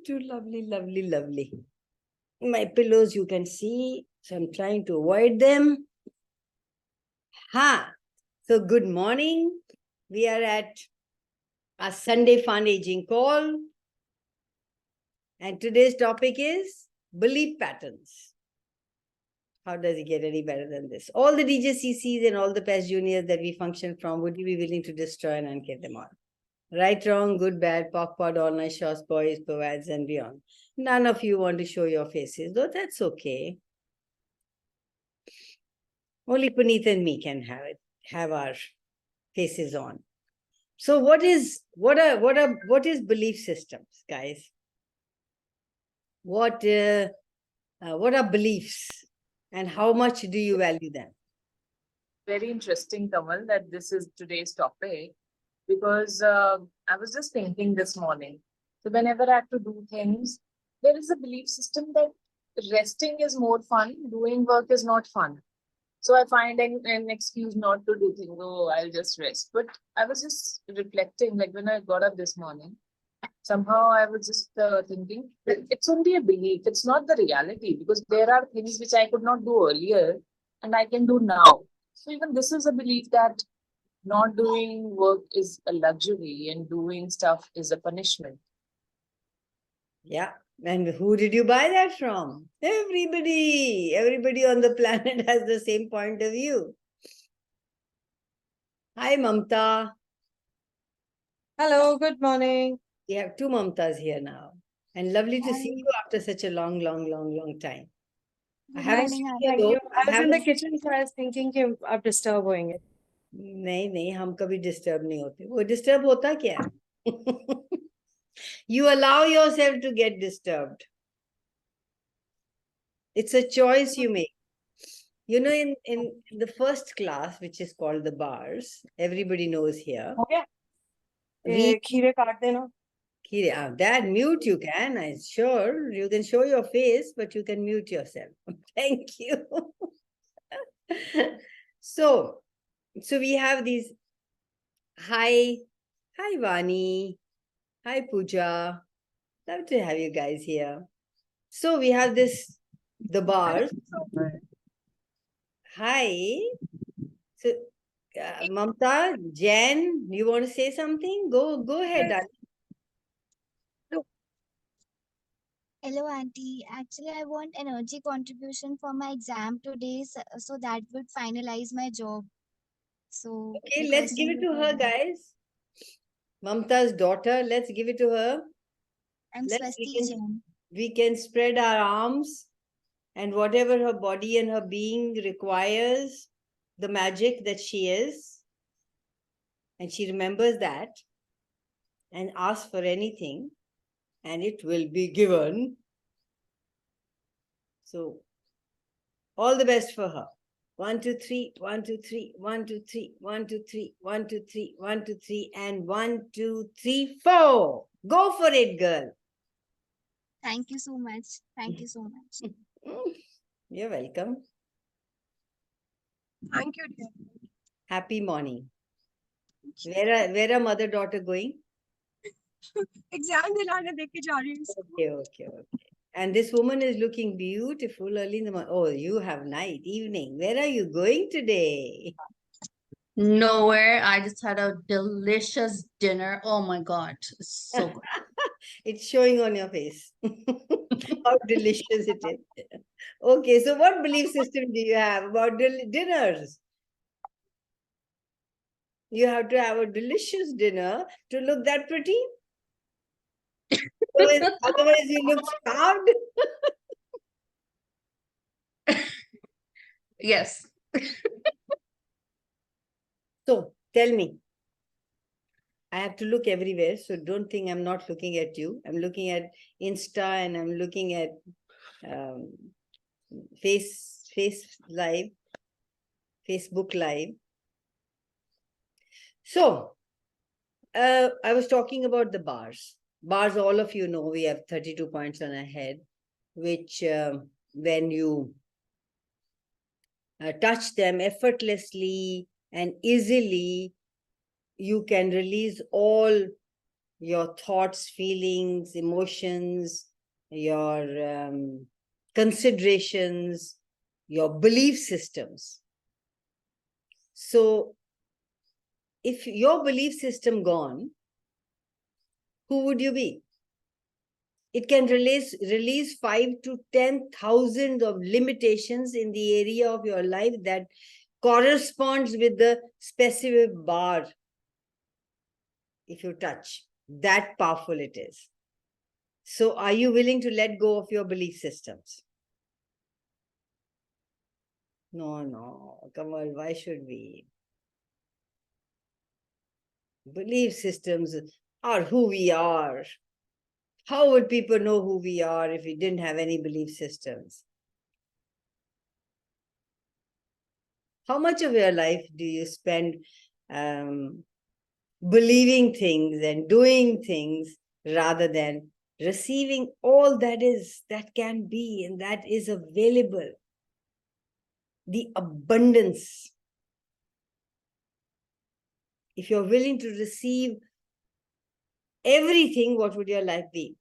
Lovely, lovely, lovely. My pillows you can see, so I'm trying to avoid them. So good morning. We are at a Sunday Fun Aging call. And today's topic is belief patterns. How does it get any better than this? All the DJCCs and all the past juniors that we function from, would you be willing to destroy and unkit them all? Right, wrong, good, bad, POC, POD, all night shots, boys, provides, and beyond. None of you want to show your faces, though that's okay. Only Puneet and me can have our faces on. So what is belief systems, guys? What are beliefs, and how much do you value them? Very interesting, Kamal, that this is today's topic, because I was just thinking this morning. So whenever I have to do things, there is a belief system that resting is more fun, doing work is not fun. So I find an excuse not to do things. Oh, I'll just rest. But I was just reflecting, like when I got up this morning, somehow I was just thinking that it's only a belief. It's not the reality, because there are things which I could not do earlier and I can do now. So even this is a belief that not doing work is a luxury and doing stuff is a punishment. Yeah. And who did you buy that from? Everybody. Everybody on the planet has the same point of view. Hi, Mamta. Hello, good morning. We have two Mamtas here now. And lovely to see you after such a long time. I haven't seen you Thank though. you. I was in the kitchen, so I was thinking कि आप disturb होंगे. नहीं, हम कभी disturb नहीं होते. वो disturb होता क्या है? You allow yourself to get disturbed. It's a choice you make. You know, in the first class, which is called the bars, everybody knows here. हो गया? खीरे काट देना. Dad, mute you can. I'm sure you can show your face, but you can mute yourself. Thank you. So we have these. Hi, Vani. Hi, Pooja. Love to have you guys here. So we have the bars. Hi. So, Mamta, Jen, you want to say something? Go ahead, darling. Hello, Auntie. Actually, I want energy contribution for my exam today, so that would finalize my job. So, okay, let's give it to her, guys. Mamta's daughter, let's give it to her. We can spread our arms, and whatever her body and her being requires, the magic that she is, and she remembers that, and asks for anything, and it will be given. So, all the best for her. 1, 2, 3, 1, 2, 3, 1, 2, 3, 1, 2, 3, 1, 2, 3, 1, 2, 3, and 1, 2, 3, 4. Go for it, girl. Thank you so much. Thank you so much. You're welcome. Thank you, dear. Happy morning. Where are mother-daughter going? Exam दिलाने देके जा रही हूँ. Okay. And this woman is looking beautiful early in the morning. Oh, you have night, evening. Where are you going today? Nowhere. I just had a delicious dinner. Oh my God. It's so good. It's showing on your face. How delicious it is. Okay, so what belief system do you have about dinners? You have to have a delicious dinner to look that pretty? Otherwise you look starved. Yes. So tell me. I have to look everywhere, so don't think I'm not looking at you. I'm looking at Insta and I'm looking at Facebook Live. So, I was talking about the bars. Bars, all of you know, we have 32 points on our head, which when you touch them effortlessly and easily, you can release all your thoughts, feelings, emotions, your considerations, your belief systems. So, if your belief system gone, who would you be? It can release 5 to 10,000 of limitations in the area of your life that corresponds with the specific bar. If you touch, that powerful it is. So are you willing to let go of your belief systems? No, Kanwal, why should we? Belief systems are who we are. How would people know who we are if we didn't have any belief systems? How much of your life do you spend believing things and doing things rather than receiving all that can be and that is available? The abundance. If you're willing to receive everything, what would your life be?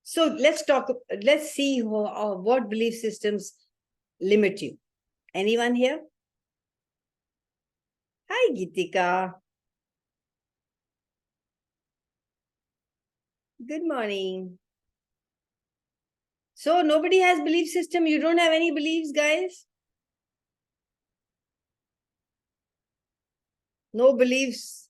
So let's see what belief systems limit you. Anyone here? Hi, Gitika. Good morning. So nobody has belief system. You don't have any beliefs, guys? No beliefs.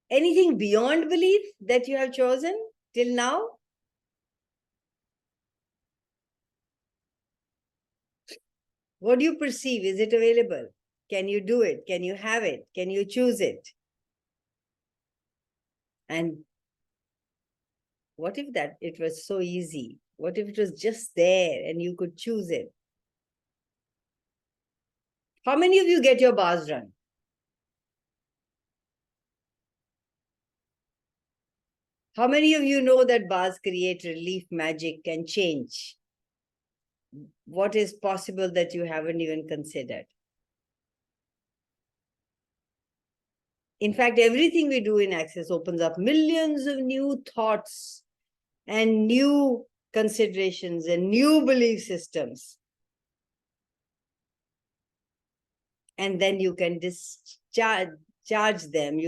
Anything beyond belief that you have chosen till now? What do you perceive? Is it available? Can you do it? Can you have it? Can you choose it? And what if that it was so easy? What if it was just there and you could choose it? How many of you get your bars run? How many of you know that bars create relief magic and change? What is possible that you haven't even considered? In fact, everything we do in Access opens up millions of new thoughts and new considerations and new belief systems. And then you can discharge them.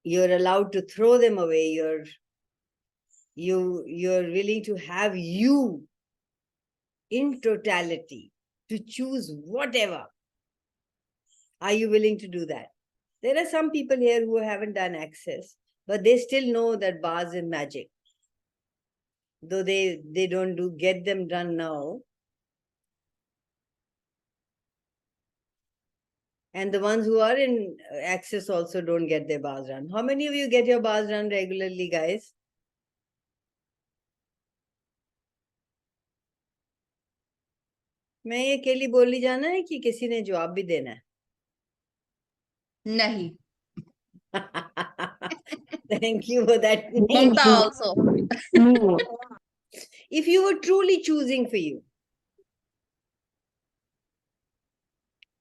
You're allowed to throw them away. You're willing to have you in totality to choose whatever. Are you willing to do that? There are some people here who haven't done Access, but they still know that bars is magic. Though they don't get them done now. And the ones who are in Access also don't get their bars run. How many of you get your bars run regularly, guys? मैं ये अकेली बोली जाना है कि किसी ने जवाब भी देना है? Nahi. Thank you for that. Mamta also. If you were truly choosing for you,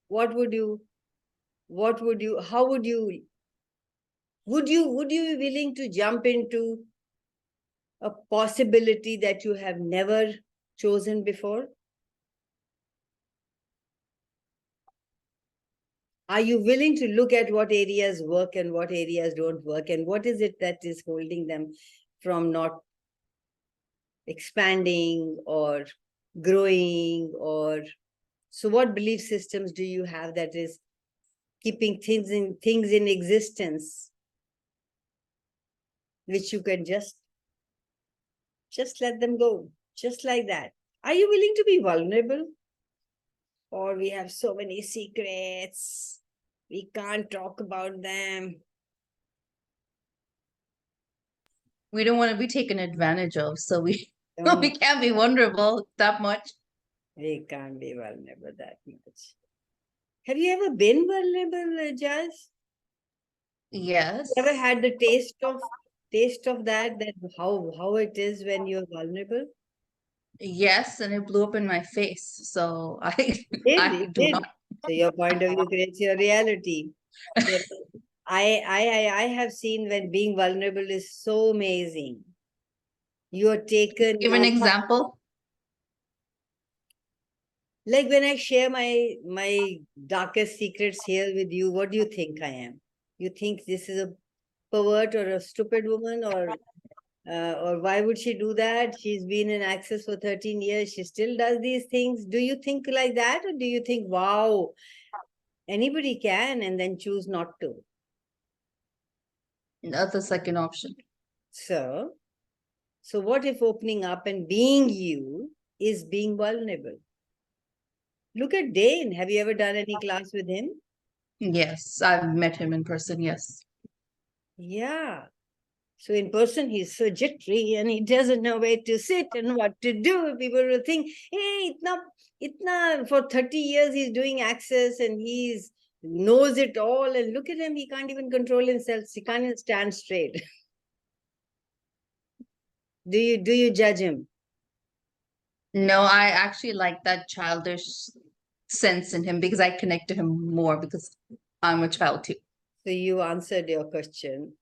how would you be willing to jump into a possibility that you have never chosen before? Are you willing to look at what areas work and what areas don't work? And what is it that is holding them from not expanding or growing? Or so what belief systems do you have that is keeping things in existence, which you can just let them go, just like that? Are you willing to be vulnerable? Or we have so many secrets, we can't talk about them. We don't want to be taken advantage of, so we Don't- we can't be vulnerable that much. We can't be vulnerable that much. Have you ever been vulnerable, Jazz? Yes. Ever had the taste of that how it is when you're vulnerable? Yes, and it blew up in my face. So I Did I it do did? not. So your point of view creates your reality. But I have seen when being vulnerable is so amazing. You are taken. Give an example. Like when I share my darkest secrets here with you, what do you think I am? You think this is a pervert or a stupid woman, or why would she do that? She's been in Access for 13 years. She still does these things. Do you think like that, or do you think, wow, anybody can, and then choose not to? That's the second option. So what if opening up and being you is being vulnerable? Look at Dane. Have you ever done any class with him? Yes, I've met him in person. Yes. Yeah. So in person, he's so jittery and he doesn't know where to sit and what to do. People will think, hey, itna, for 30 years he's doing Access and he's knows it all. And look at him, he can't even control himself. He can't even stand straight. Do you judge him? No, I actually like that childish sense in him because I connect to him more because I'm a child too. So you answered your question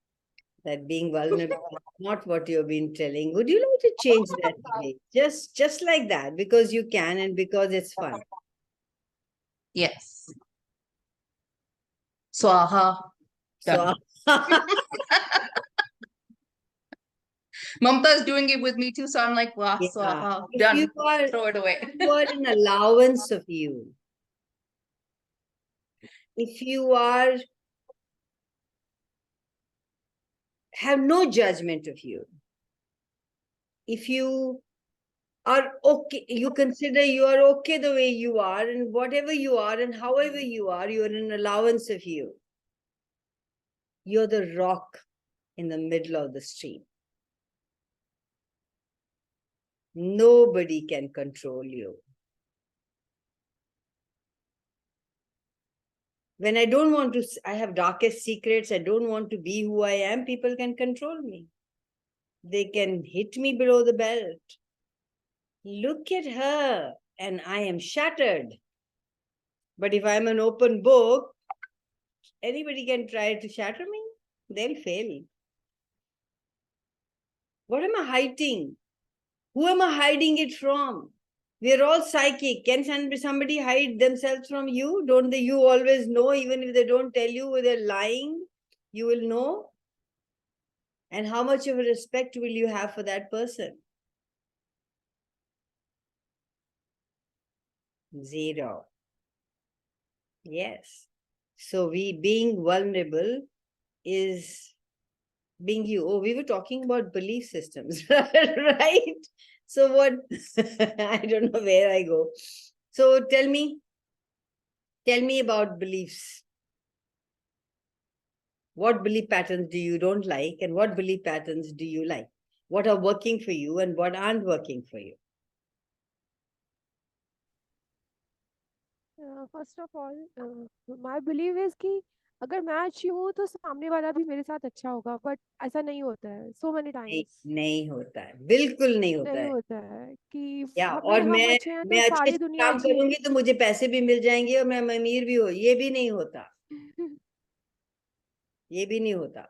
that being vulnerable is not what you've been telling. Would you like to change that today? Just like that, because you can and because it's fun. Yes. Swaha. So Done. Mamta is doing it with me too, so I'm like, wow, yeah. swaha. If Done. you are, Throw it away. you are an allowance of you. If you are have no judgment of you. If you are okay, you consider you are okay the way you are, and whatever you are and however you are an allowance of you. You're the rock in the middle of the stream. Nobody can control you. When I don't want to, I have darkest secrets, I don't want to be who I am, people can control me. They can hit me below the belt. Look at her, and I am shattered. But if I'm an open book, anybody can try to shatter me. They'll fail. What am I hiding? Who am I hiding it from? We're all psychic. Can somebody hide themselves from you? Don't they? You always know, even if they don't tell you, they're lying. You will know. And how much of a respect will you have for that person? Zero. Yes. So being vulnerable is being you. Oh, we were talking about belief systems, right? So what, I don't know where I go. So tell me about beliefs. What belief patterns do you don't like, and what belief patterns do you like? What are working for you and what aren't working for you? First of all my believe is कि अगर मैं अच्छी हूँ तो सामने वाला भी मेरे साथ अच्छा होगा, बट ऐसा नहीं होता है सो मेनी नहीं, टाइम्स. नहीं होता है, बिल्कुल नहीं होता नहीं है. होता है कि या हमें और हम मैं अच्छे हैं तो मैं अच्छे सारी से दुनिया काम अच्छी है. करूंगी तो मुझे पैसे भी मिल जाएंगे और मैं अमीर भी हो, ये भी नहीं होता. ये भी नहीं होता.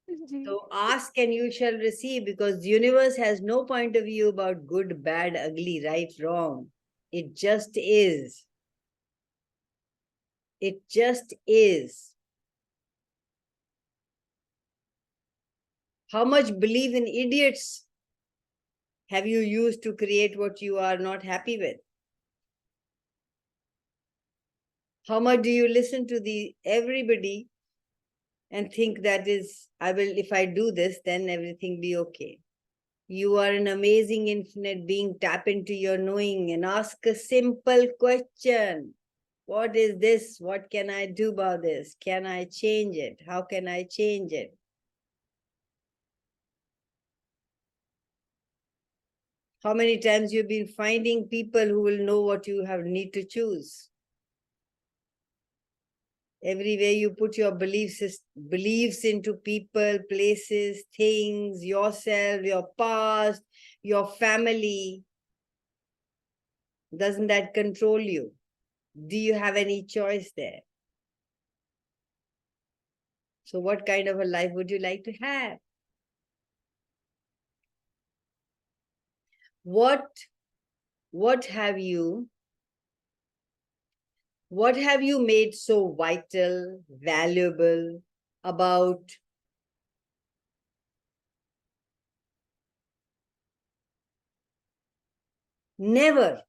जी. So ask and you shall receive, because the universe has no point of view about good, bad, ugly, right, wrong. It just is. It just is. How much belief in idiots have you used to create what you are not happy with? How much do you listen to everybody and think that is, if I do this, then everything be okay? You are an amazing infinite being. Tap into your knowing and ask a simple question. What is this? What can I do about this? Can I change it? How can I change it? How many times you've been finding people who will know what you need to choose? Everywhere you put your beliefs into people, places, things, yourself, your past, your family, doesn't that control you? Do you have any choice there? So what kind of a life would you like to have? What have you made so vital, valuable about never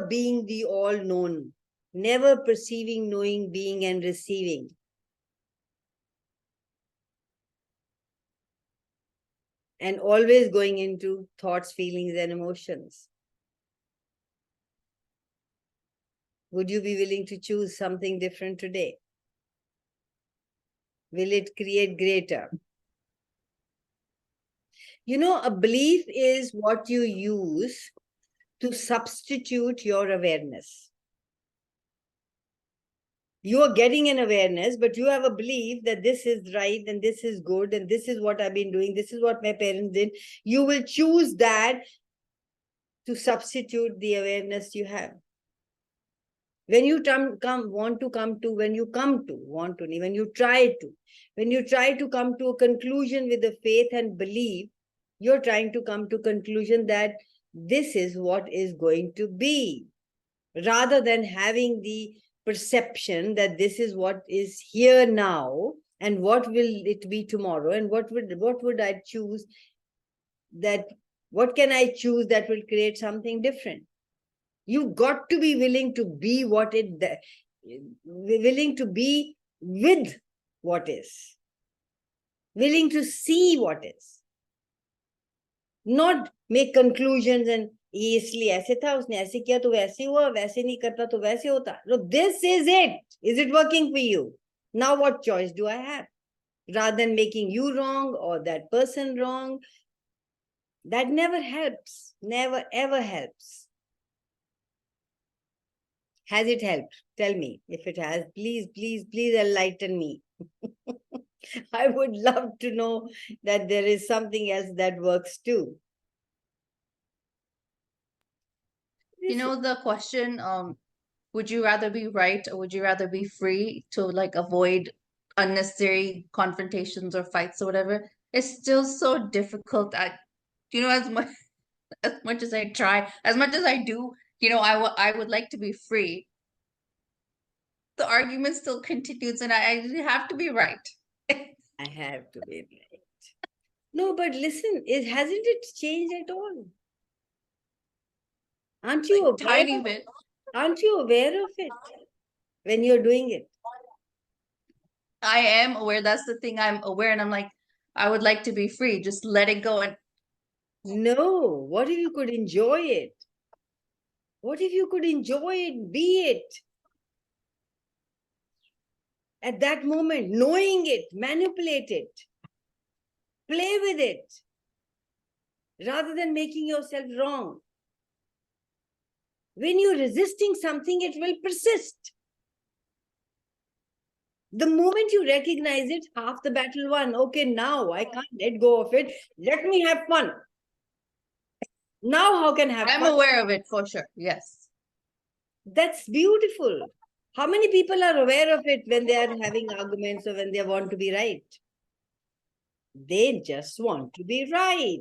being the all-known, never perceiving, knowing, being and receiving? And always going into thoughts, feelings, and emotions. Would you be willing to choose something different today? Will it create greater? You know, a belief is what you use to substitute your awareness. You are getting an awareness, but you have a belief that this is right and this is good and this is what I've been doing, this is what my parents did. You will choose that to substitute the awareness you have. When you when you try to come to a conclusion with the faith and belief, you're trying to come to conclusion that this is what is going to be, rather than having the perception that this is what is here now and what will it be tomorrow, and what would I choose, that what can I choose that will create something different. You've got to be willing to be willing to be with what is, willing to see what is, not make conclusions and ये इसलिए ऐसे था, उसने ऐसे किया तो वैसे हुआ, वैसे नहीं करता तो वैसे होता. No, this is it. Is it working for you? Now what choice do I have? Rather than making you wrong or that person wrong, that never helps, never ever helps. Has it helped? Tell me. If it has, please, please, please enlighten me. I would love to know that there is something else that works too. You know the question, would you rather be right or would you rather be free, to like avoid unnecessary confrontations or fights or whatever? It's still so difficult. As much as I try, as much as I do, I would like to be free. The argument still continues, and I have to be right. I have to be right. No, but listen, hasn't it changed at all? Aren't you Like, aware? tiny bit. Aren't you aware of it when you're doing it? I am aware. That's the thing. I'm aware, and I'm like, I would like to be free. Just let it go. And No, what if you could enjoy it? What if you could enjoy it, be it? At that moment, knowing it, manipulate it, play with it, rather than making yourself wrong. When you're resisting something, it will persist. The moment you recognize it, half the battle won. Okay, now I can't let go of it. Let me have fun. Now how can I have I'm fun? aware of it for sure. Yes. That's beautiful. How many people are aware of it when they are having arguments or when they want to be right? They just want to be right.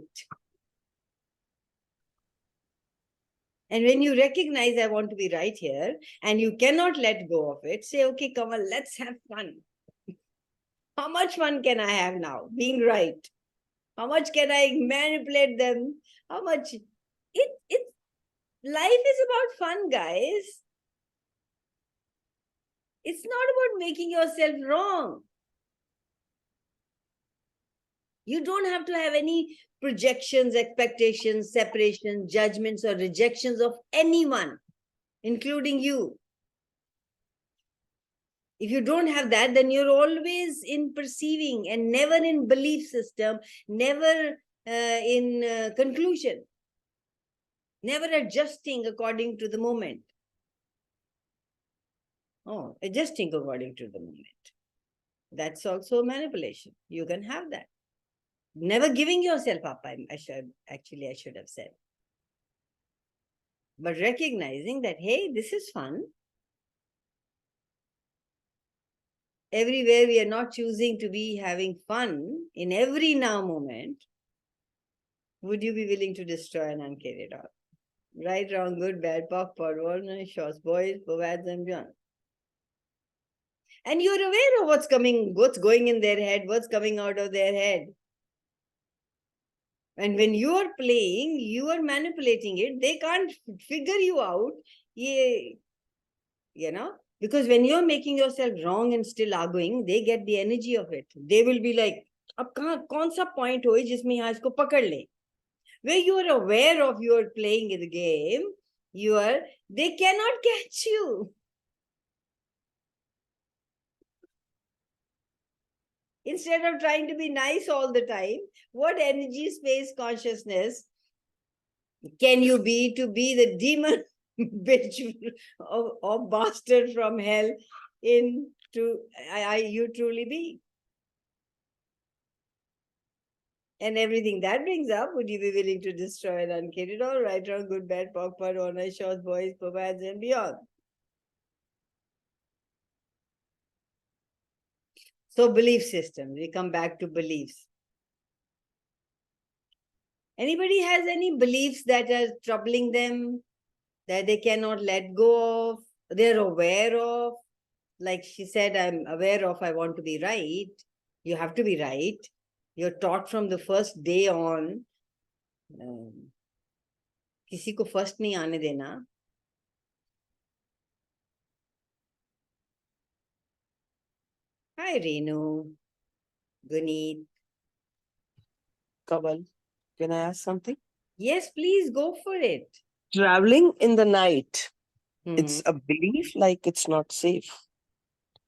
And when you recognize I want to be right here and you cannot let go of it, say, okay, Kanwal, let's have fun. How much fun can I have now being right? How much can I manipulate them? How much? Life is about fun, guys. It's not about making yourself wrong. You don't have to have any projections, expectations, separations, judgments, or rejections of anyone, including you. If you don't have that, then you're always in perceiving and never in belief system, never in conclusion, never adjusting according to the moment. Oh, adjusting according to the moment. That's also manipulation. You can have that. Never giving yourself up, I should have said. but recognizing that, hey, this is fun. Everywhere we are not choosing to be having fun in every now moment, would you be willing to destroy and uncare it all? Right, wrong, good, bad, pop, forward, shots, boys, bovads, and beyond. And you're aware of what's going in their head, what's coming out of their head. And when you are playing, you are manipulating it. They can't figure you out. You know, because when you're making yourself wrong and still arguing, they get the energy of it. They will be like, अब कौन सा point हो जिसमें यहाँ इसको पकड़ ले? Where you are aware of your playing the game, they cannot catch you. Instead of trying to be nice all the time, what energy, space, consciousness can you be to be the demon bitch or bastard from hell you truly be? And everything that brings up, would you be willing to destroy and uncare it all? Right, wrong, good, bad, pop, pud, honor, shots, boys, popads, and beyond. So belief system, we come back to beliefs. Anybody has any beliefs that are troubling them, that they cannot let go of, they're aware of? Like she said, I'm aware of, I want to be right. You have to be right. You're taught from the first day on. किसी को first नहीं आने देना. Hi, Renu. Guneet. Kanwal, can I ask something? Yes, please go for it. Traveling in the night, it's Mhm. a belief like it's not safe.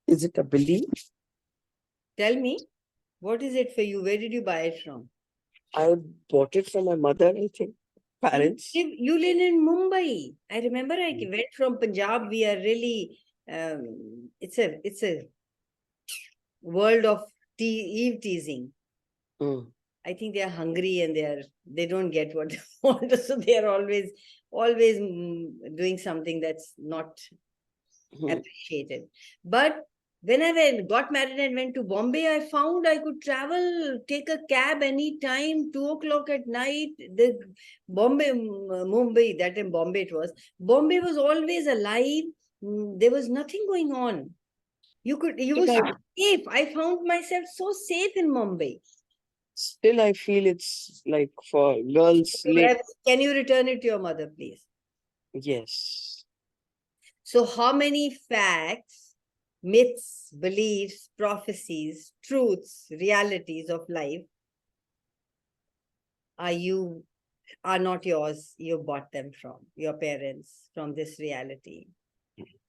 Is it a belief? Tell me, what is it for you? Where did you buy it from? I bought it from my mother, I think. Parents. You live in Mumbai. I remember I went from Punjab. We are really, it's a world of eve teasing. Mm. I think they are hungry and they don't get what they want. So they are always doing something that's not appreciated. But when I got married and went to Bombay, I found I could travel, take a cab anytime, 2 o'clock at night. The Mumbai, that time Bombay it was. Bombay was always alive. There was nothing going on. You were safe. I found myself so safe in Mumbai. Still, I feel it's like for girls. Can you return it to your mother, please? Yes. So how many facts, myths, beliefs, prophecies, truths, realities of life are not yours? You bought them from your parents, from this reality.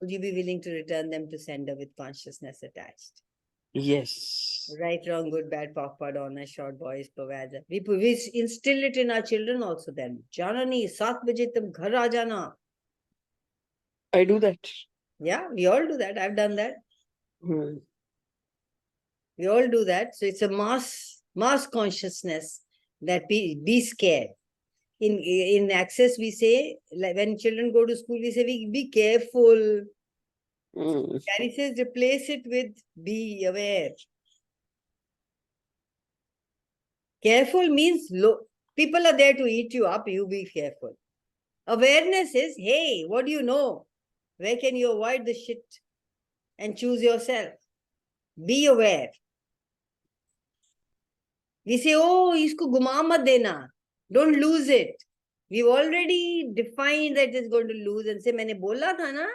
Would you be willing to return them to sender with consciousness attached? Yes. Right, wrong, good, bad, pop, pud, honor, short, boys, pavada. We instill it in our children also then. Jana nahi, 7 baje tum ghar aa jana. I do that. Yeah, we all do that. I've done that. Hmm. We all do that. So it's a mass consciousness that be scared. In Access, we say, like when children go to school, we say, be careful. Gary says, replace it with be aware. Careful means people are there to eat you up, you be careful. Awareness is, hey, what do you know? Where can you avoid the shit and choose yourself? Be aware. We say, oh, isko guma mat dena. Don't lose it. We've already defined that it's going to lose and say, मैंने बोला था ना,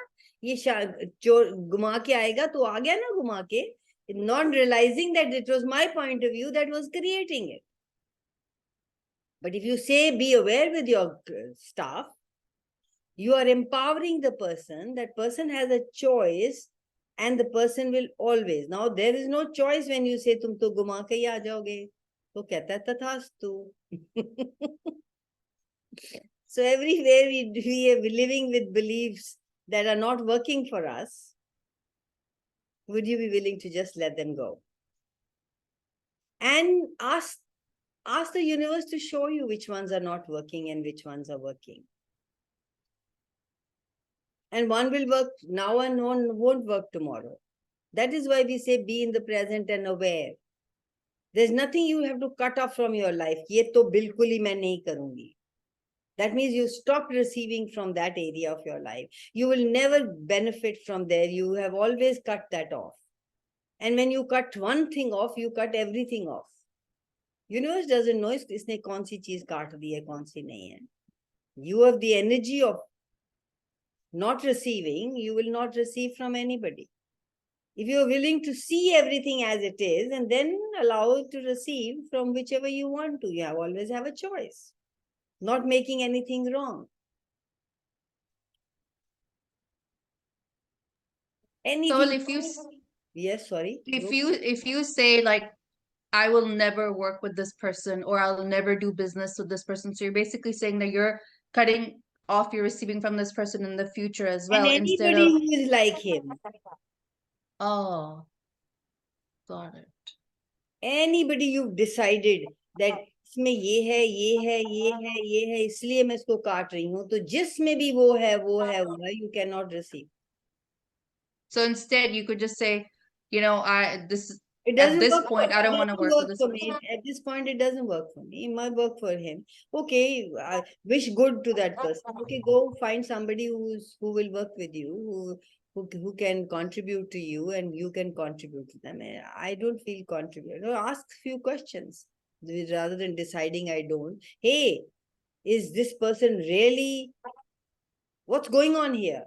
ये घुमा के आएगा तो आ गया ना घुमा के. Not realizing that it was my point of view that was creating it. But if you say, be aware with your staff, you are empowering the person. That person has a choice and the person will always. Now, there is no choice when you say, tum to घुमा के ही आ जाओगे. तो कहता है तथास्तु. So everywhere we are living with beliefs that are not working for us, would you be willing to just let them go? And ask the universe to show you which ones are not working and which ones are working. And one will work now and one won't work tomorrow. That is why we say be in the present and aware. There's nothing you have to cut off from your life. ये तो बिल्कुल ही मैं नहीं करूँगी. That means you stop receiving from that area of your life. You will never benefit from there. You have always cut that off. And when you cut one thing off, you cut everything off. Universe doesn't know इसने कौन सी चीज काट दी है, कौन सी नहीं है. You have the energy of not receiving, you will not receive from anybody. If you are willing to see everything as it is and then allow it to receive from whichever you want to, you always have a choice. Not making anything wrong. Anything. So if you Yes, sorry. if you say like, I will never work with this person or I'll never do business with this person, so you're basically saying that you're cutting off your receiving from this person in the future as well, And instead anybody of who is like him. oh, got it. Anybody you've decided that इसमें ये है, ये है, ये है, ये है, इसलिए मैं इसको काट रही हूँ, तो जिसमें भी वो है, you cannot receive. So instead, you could just say, you know, It at doesn't this work point, I don't want to work with this for me. At this point, it doesn't work for me. It might work for him. Okay, I wish good to that person. Okay, go find somebody who will work with you, who can contribute to you, and you can contribute to them. I don't feel contribute. No, ask few questions rather than deciding I don't. Hey, is this person really? What's going on here?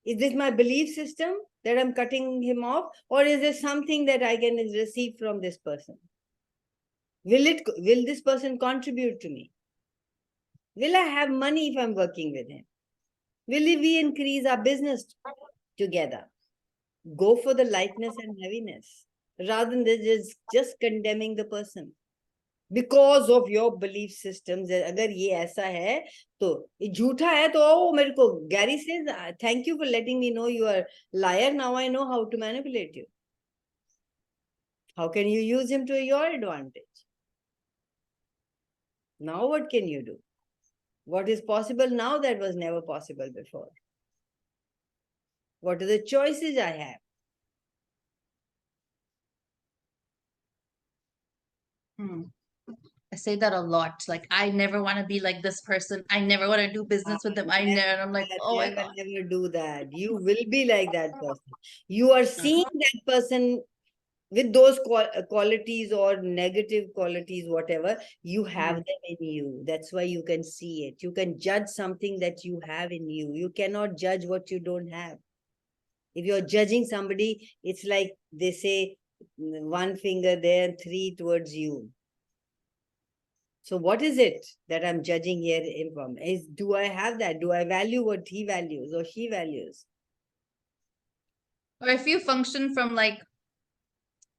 Is this my belief system that I'm cutting him off, or is there something that I can receive from this person? Will this person contribute to me? Will I have money if I'm working with him? Will we increase our business together? Go for the lightness and heaviness rather than just condemning the person. Because of your belief systems, अगर ये ऐसा है तो ये झूठा है तो मेरे को Gary says, thank you for letting me know you are liar. Now I know how to manipulate you. How can you use him to your advantage? Now what can you do? What is possible now that was never possible before? What are the choices I have? I say that a lot. Like, I never want to be like this person. I never want to do business with them. And I'm like, oh my God. Never do that. You will be like that person. You are seeing that person with those qualities or negative qualities, whatever, you have them in you. That's why you can see it. You can judge something that you have in you. You cannot judge what you don't have. If you're judging somebody, it's like they say, one finger there and three towards you. So what is it that I'm judging here from? Do I have that? Do I value what he values or she values? Or if you function from like,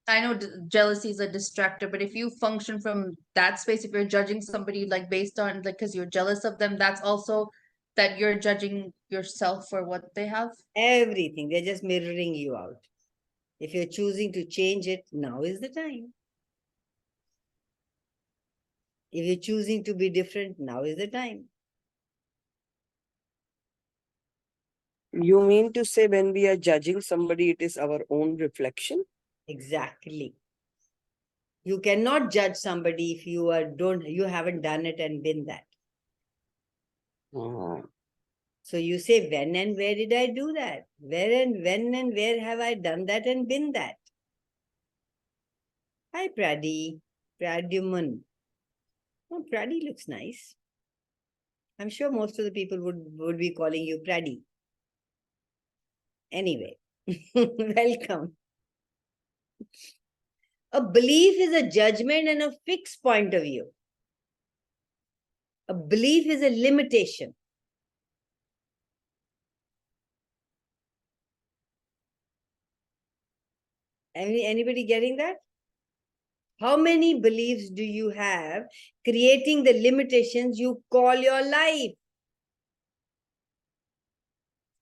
I know jealousy is a distractor, but if you function from that space, if you're judging somebody like based on like because you're jealous of them, that's also that you're judging yourself for what they have. Everything. They're just mirroring you out. If you're choosing to change it, now is the time. If you're choosing to be different, now is the time. You mean to say when we are judging somebody, it is our own reflection? Exactly. You cannot judge somebody if you haven't done it and been that. So you say, when and where did I do that? When and where have I done that and been that? Hi, Pradi. Pradyuman. Oh, Pradi looks nice. I'm sure most of the people would be calling you Pradi. Anyway, welcome. A belief is a judgment and a fixed point of view. A belief is a limitation. Anybody getting that? How many beliefs do you have creating the limitations you call your life?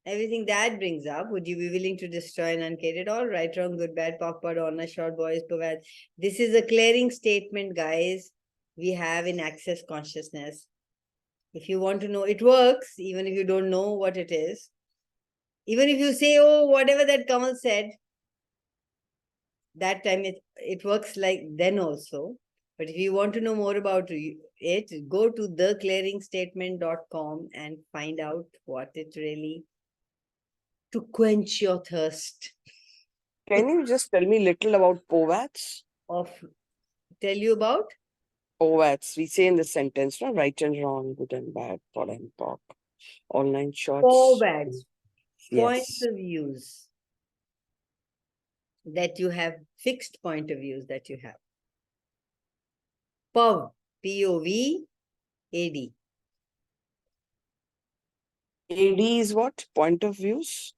Everything that brings up, would you be willing to destroy and uncreate it all? Right, wrong, good, bad, POC, honor, short, boys, provide. This is a clearing statement, guys, we have in access consciousness. If you want to know, it works, even if you don't know what it is. Even if you say, oh, whatever that Kamal said, that time it works like then also. But if you want to know more about it, go to theclearingstatement.com and find out what it really, to quench your thirst Can you just tell me little about POVATs? of, tell you about? POVATs, we say in the sentence, no? Right and wrong, good and bad, POD and POC, online shots. POVATs, points Yes. of views that you have, fixed point of views that you have. POV, P-O-V-A-D. AD is what? Point of views?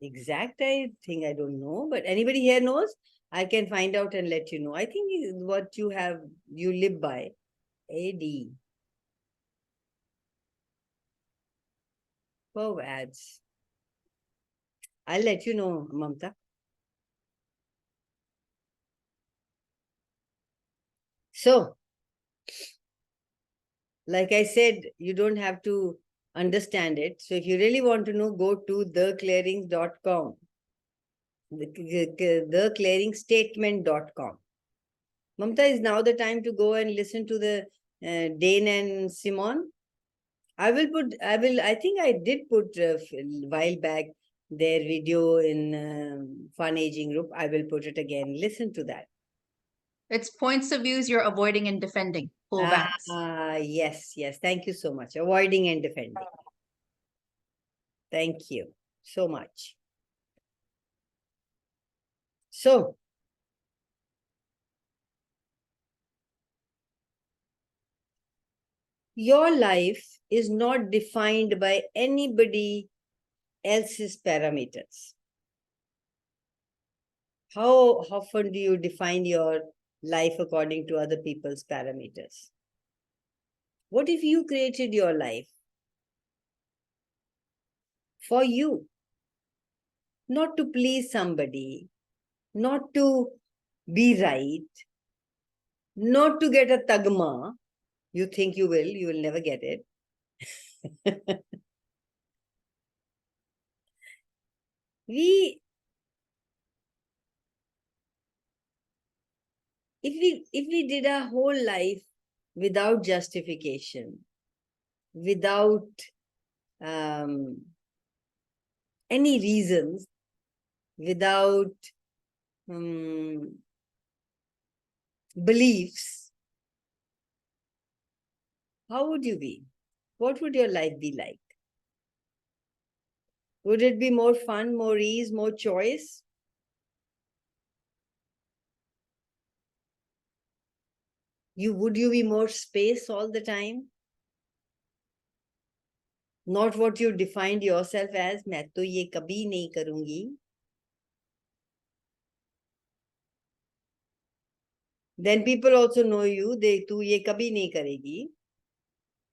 Exact, I think I don't know, but anybody here knows? I can find out and let you know. I think is what you have, you live by. AD. POV ads. I'll let you know, Mamta. So, like I said, you don't have to understand it. So if you really want to know, go to theclearings.com. Theclearingstatement.com. Mamta, is now the time to go and listen to the Dane and Simon? I think I did put a while back their video in Fun Aging Group. I will put it again. Listen to that. It's points of views you're avoiding and defending. POVATs. Yes. Thank you so much. Avoiding and defending. Thank you so much. So, your life is not defined by anybody else's parameters. How often do you define your life according to other people's parameters? What if you created your life for you? Not to please somebody, not to be right, not to get a tagma. You think you will never get it. If we did our whole life without justification, without any reasons, without beliefs, how would you be? What would your life be like? Would it be more fun, more ease, more choice? Would you be more space all the time? Not what you defined yourself as, मैं तो ये कभी नहीं करूंगी. Then people also know you, तू ये कभी नहीं करेगी.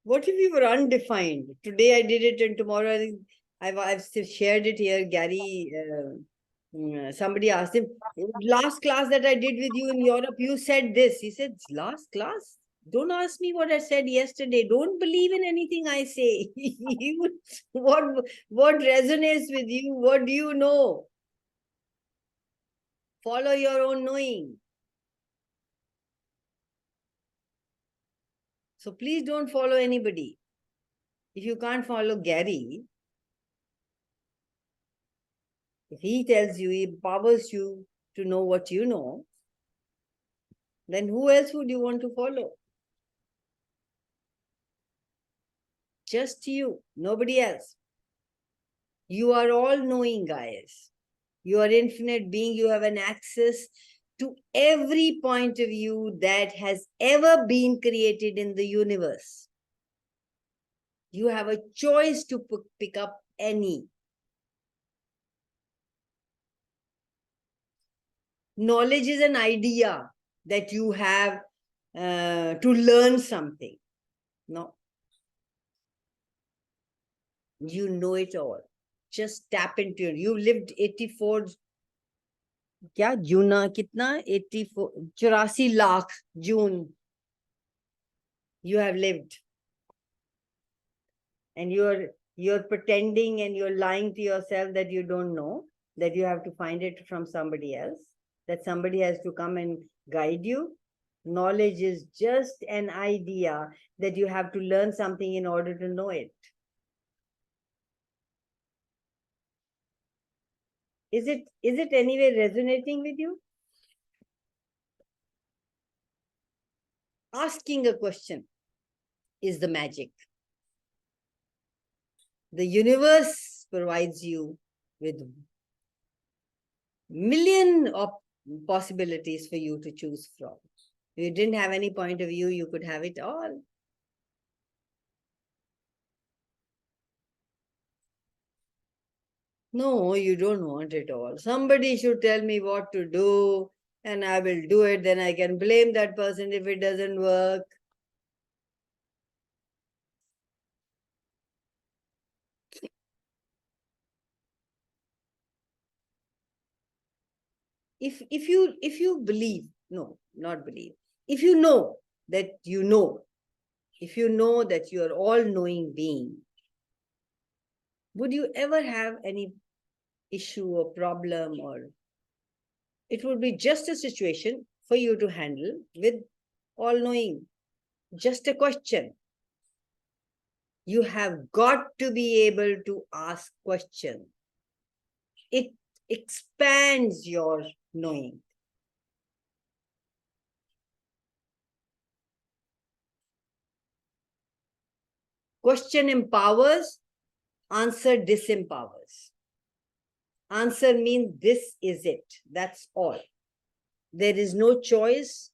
What if you were undefined? Today I did it and tomorrow I think I've shared it here. Gary, somebody asked him, last class that I did with you in Europe, you said this. He said, last class? Don't ask me what I said yesterday. Don't believe in anything I say. What resonates with you? What do you know? Follow your own knowing. So please don't follow anybody. If you can't follow Gary, if he tells you, he empowers you to know what you know, then who else would you want to follow? Just you, nobody else. You are all knowing, guys. You are infinite being. You have an access to every point of view that has ever been created in the universe. You have a choice to pick up any. Knowledge is an idea that you have to learn something. No. You know it all. Just tap into it. You lived 84, क्या जूना कितना 84 84 लाख जून You have lived. And you're pretending and you're lying to yourself that you don't know, that you have to find it from somebody else, that somebody has to come and guide you. Knowledge is just an idea that you have to learn something in order to know it. Is it anyway resonating with you? Asking a question is the magic. The universe provides you with million of possibilities for you to choose from. If you didn't have any point of view, you could have it all. No, you don't want it all. Somebody should tell me what to do and I will do it. Then I can blame that person if it doesn't work. If you believe, no, not believe. If you know that you know, if you know that you are all-knowing being, would you ever have any issue or problem, or it would be just a situation for you to handle with all-knowing? Just a question. You have got to be able to ask questions. It expands your knowing. Question empowers, answer disempowers. Answer means this is it. That's all. There is no choice,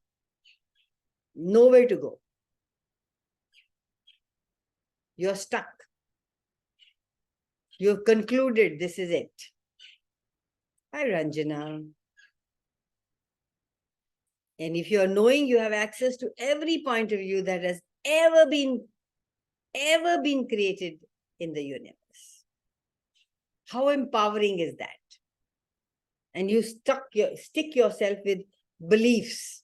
nowhere to go. You're stuck. You've concluded this is it. Hi, Ranjana. And if you're knowing, you have access to every point of view that has ever been created in the universe. How empowering is that? And you stick yourself with beliefs.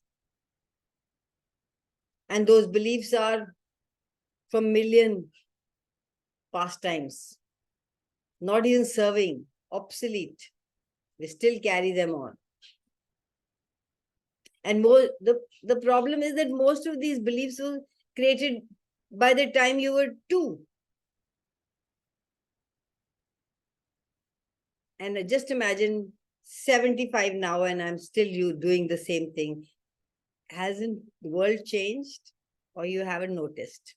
And those beliefs are from million pastimes, not even serving, obsolete. We still carry them on. And the problem is that most of these beliefs were created by the time you were 2. And just imagine 75 now and I'm still doing the same thing. Hasn't the world changed, or you haven't noticed?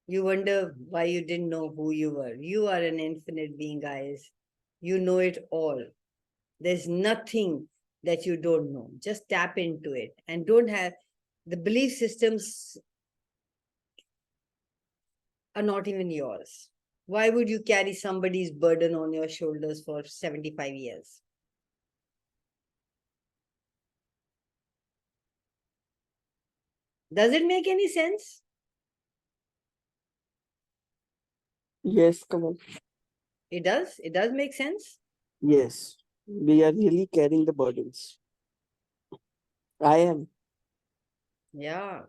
You wonder why you didn't know who you were. You are an infinite being, guys. You know it all. There's nothing that you don't know. Just tap into it and don't have the belief systems are not even yours. Why would you carry somebody's burden on your shoulders for 75 years? Does it make any sense? Yes, come on. It does. It does make sense. Yes, we are really carrying the burdens. I am. Yeah.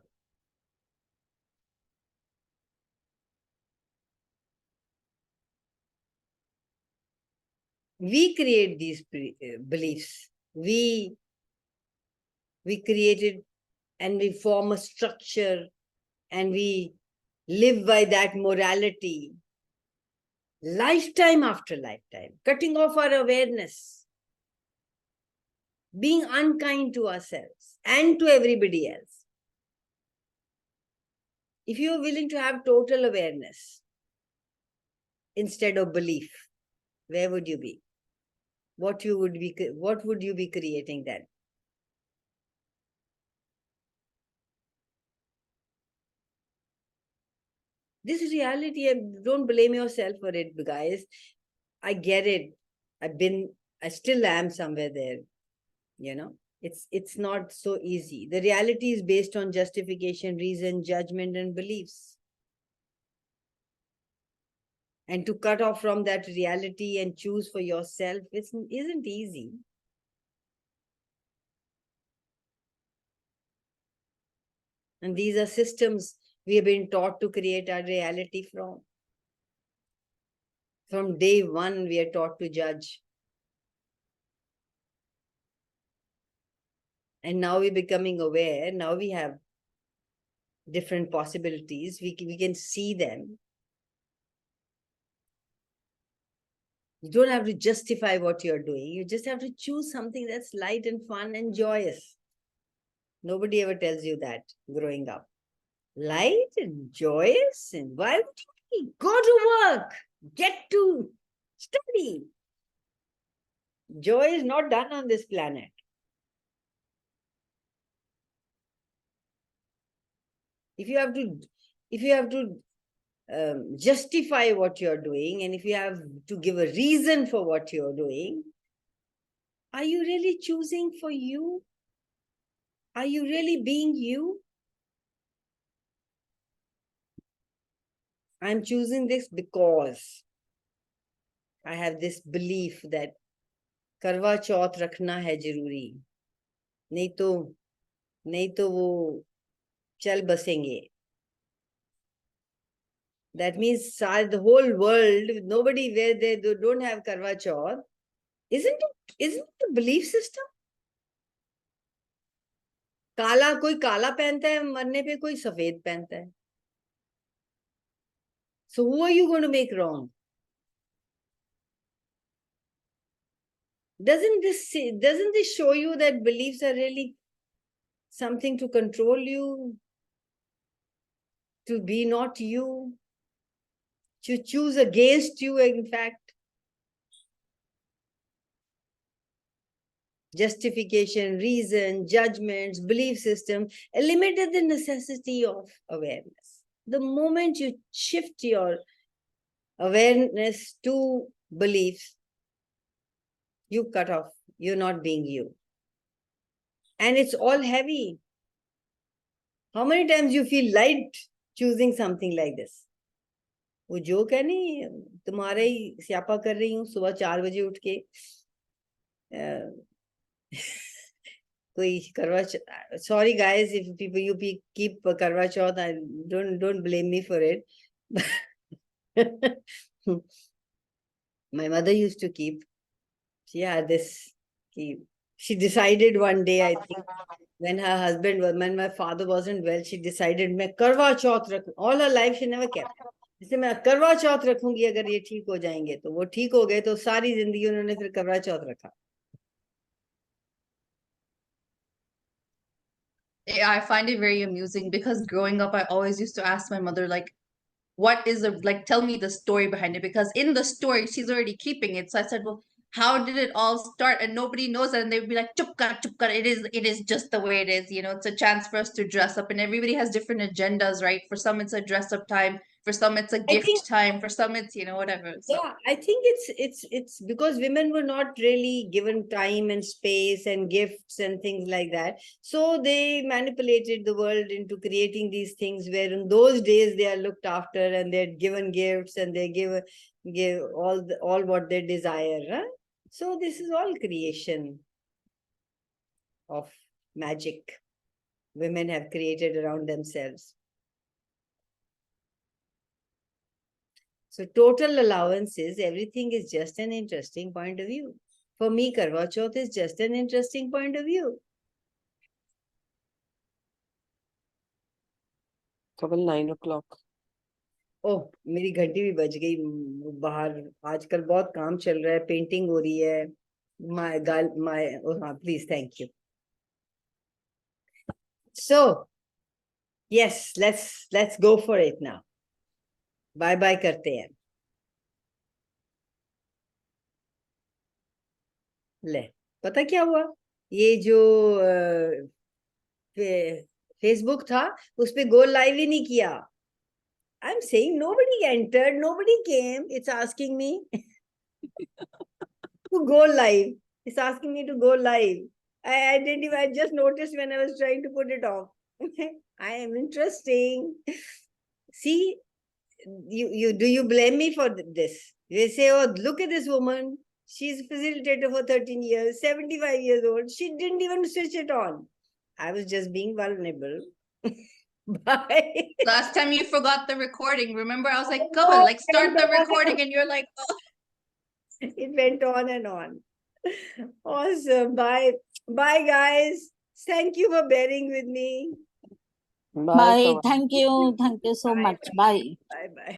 We create these beliefs. We created and we form a structure and we live by that morality lifetime after lifetime, cutting off our awareness, being unkind to ourselves and to everybody else. If you are willing to have total awareness instead of belief, where would you be? What would you be creating then? This is reality, and don't blame yourself for it, guys. I get it. I still am somewhere there. It's not so easy. The reality is based on justification, reason, judgment, and beliefs. And to cut off from that reality and choose for yourself isn't easy. And these are systems we have been taught to create our reality from. From day one, we are taught to judge. And now we're becoming aware. Now we have different possibilities. We can see them. You don't have to justify what you're doing. You just have to choose something that's light and fun and joyous. Nobody ever tells you that growing up. Light and joyous, and why would you go to work? Get to study. Joy is not done on this planet. If you have to justify what you're doing, and if you have to give a reason for what you're doing, are you really choosing for you? Are you really being you? I'm choosing this because I have this belief that करवा चौथ रखना है जरूरी, नहीं तो वो चल बसेंगे. That means the whole world, nobody where they don't have Karwa Chauth. Isn't it a belief system? काला कोई काला पहनता है मरने पे, कोई सफेद पहनता है. So who are you going to make wrong? Doesn't this show you that beliefs are really something to control you, to be not you, to choose against you, in fact? Justification, reason, judgments, belief system eliminated the necessity of awareness. The moment you shift your awareness to beliefs, you cut off. You're not being you. And it's all heavy. How many times you feel light choosing something like this? वो joke है नहीं, तुम्हारे ही स्यापा कर रही हूँ सुबह 4 बजे उठ के. कोई करवा, sorry guys if you keep Karwa Chauth, don't blame me for it. My mother used to keep. She decided one day, I think, when my father wasn't well, she decided मैं करवा चौथ रखूं. All her life she never kept. जैसे मैं करवा चौथ रखूंगी अगर ये ठीक हो जाएंगे, तो वो ठीक हो गए, तो सारी जिंदगी उन्होंने फिर करवा चौथ रखा. Yeah, I find it very amusing because growing up, I always used to ask my mother, like, what is like, tell me the story behind it, because in the story, she's already keeping it. So I said, well, how did it all start? And nobody knows that. And they'd be like, chup kar, it is just the way it is. You know, it's a chance for us to dress up, and everybody has different agendas, right? For some, it's a dress up time. For some, it's a gift time. For some, it's, you know, whatever. So. Yeah, I think it's because women were not really given time and space and gifts and things like that. So they manipulated the world into creating these things where in those days they are looked after and they're given gifts and they give all what they desire. Huh? So this is all creation of magic women have created around themselves. So total allowances, everything is just an interesting point of view. For me, Karwa Chauth is just an interesting point of view. Kanwal 9 o'clock. Oh, मेरी घंटी भी बज गई बाहर. आजकल बहुत काम चल रहा है, पेंटिंग हो रही है. Oh, हाँ, please, thank you. So, yes, let's go for it now. Bye bye करते हैं. ले, पता क्या हुआ? ये जो फेसबुक था, उस पे गो लाइव ही नहीं किया. I'm saying nobody entered, nobody came. It's asking me to go live. It's asking me to go live. I didn't even, I just noticed when I was trying to put it off. I am interesting. See, do you blame me for this? They say, oh, look at this woman. She's a facilitator for 13 years, 75 years old. She didn't even switch it on. I was just being vulnerable. Bye. Last time you forgot the recording. Remember, I was like, come on, like start the recording, and you're like, oh. It went on and on. Awesome. Bye. Bye, guys. Thank you for bearing with me. Bye, Bye. Kanwal. Thank you. Thank you so Bye. much. Bye. Bye. Bye.